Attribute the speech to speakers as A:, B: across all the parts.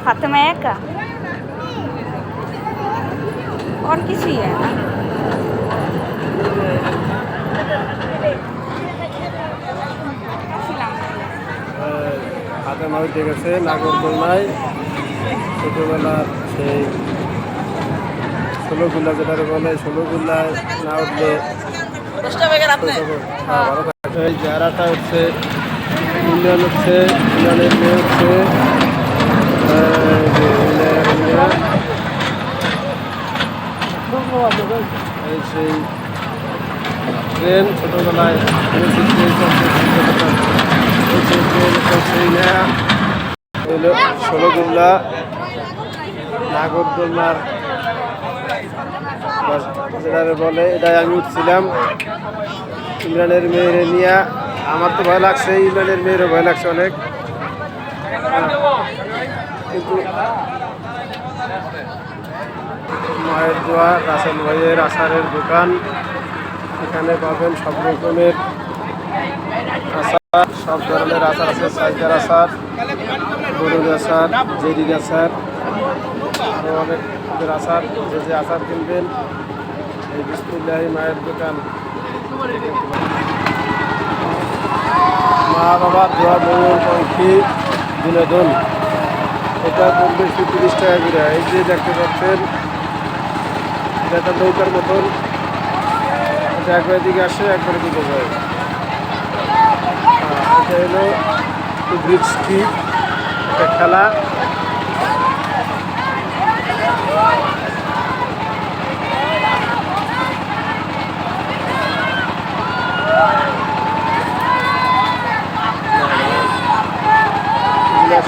A: फातिमा एका और किसी है ना
B: ফাতেমা উঠে গেছে নাগরদোলনায় ছোটোবেলার সেই ষোলোগুলা যেটারে বলে ষোলোগুলায় না উঠলে ভালো থাকে। এই জায়গাটা হচ্ছে ইউনিয়ন হচ্ছে ইউনিয়নের মেয়ে হচ্ছে এই সেই ট্রেন ছোটোবেলায় ষোলোগুল্লা নাগরদোলনার যেটা বলে এটাই আমি উঠছিলাম ইমরানের মেয়েরে নিয়ে। আমার তো ভয় লাগছে, ইমরানের মেয়েরও ভয় লাগছে অনেক, কিন্তু মায়ের দোয়া রাসেল ভাইয়ের আচারের দোকান, এখানে পাবেন সব রকমের আচার, সব ধরনের আচার আছে। সাইকার আচার, গরুর আচার, জেরির আচার, আরও অনেক আচার। যে আচার কিনবেন এই বিসমিল্লাহি মায়ের দোকান। মা বাবার দোয়া বউয়ের কণ্ঠী বিনোদন, এটা পড়বে 30 টাকা করে। এই যে দেখতে পাচ্ছেন এটা একটা নৌকার মতন, এটা একবারের দিকে আসে একবারের দিকে যায়। এটা হলো ব্রিজ কি একটা খেলা।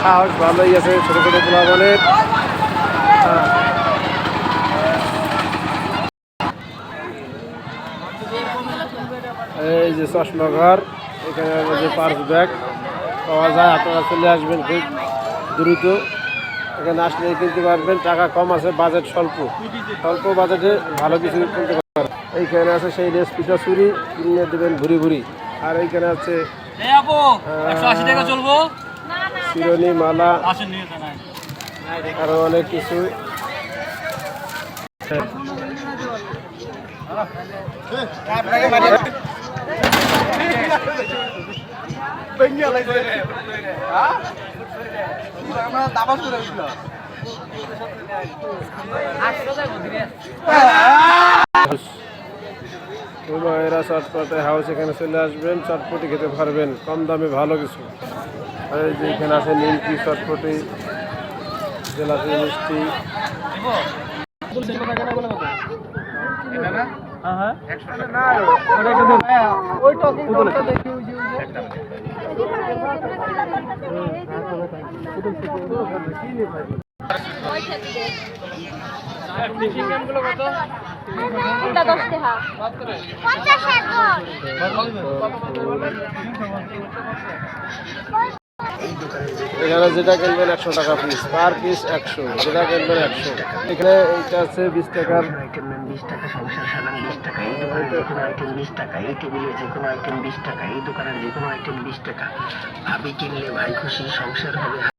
B: সাহস ভালোই আছে ছোটো ছোটো পোলাপানের। এই যে চশমা ঘর, এখানে যে পার্স ব্যাগ পাওয়া যায়, আপনারা চলে আসবেন খুব দ্রুত। এখানে আসলে কিনতে পারবেন, টাকা কম আছে, বাজেট স্বল্প বাজেটে ভালো কিছু কিনতে পারবেন। এইখানে আছে সেই রেস পিঠা চুরি, কিনে দেবেন ভুরি ভুরি। আর এইখানে আছে শিরোনি মালা, আরো অনেক কিছু। হুমায়রা চটপটে হাউস, এখানে চলে আসবেন, চটপটি খেতে পারবেন কম দামে ভালো কিছু। এই যে এখানে আছে নিমকি, চটপটি, জিলাপি, মিষ্টি। এখানে যেটা কিনবেন 100 টাকা পিস, পার পিস 100, যেটা কিনবেন 100। এখানে এইটা আছে 20 টাকার,
C: 20 টাকা, সংসার সাধারণ 20 টাকা, এই দোকানের যে কোনো আইটেম 20 টাকা, এই টেবিলের যে কোনো আইটেম 20 টাকা, এই দোকানের যে কোনো আইটেম 20 টাকা। ভাবি কিনলে ভাই খুশি, সংসার হবে।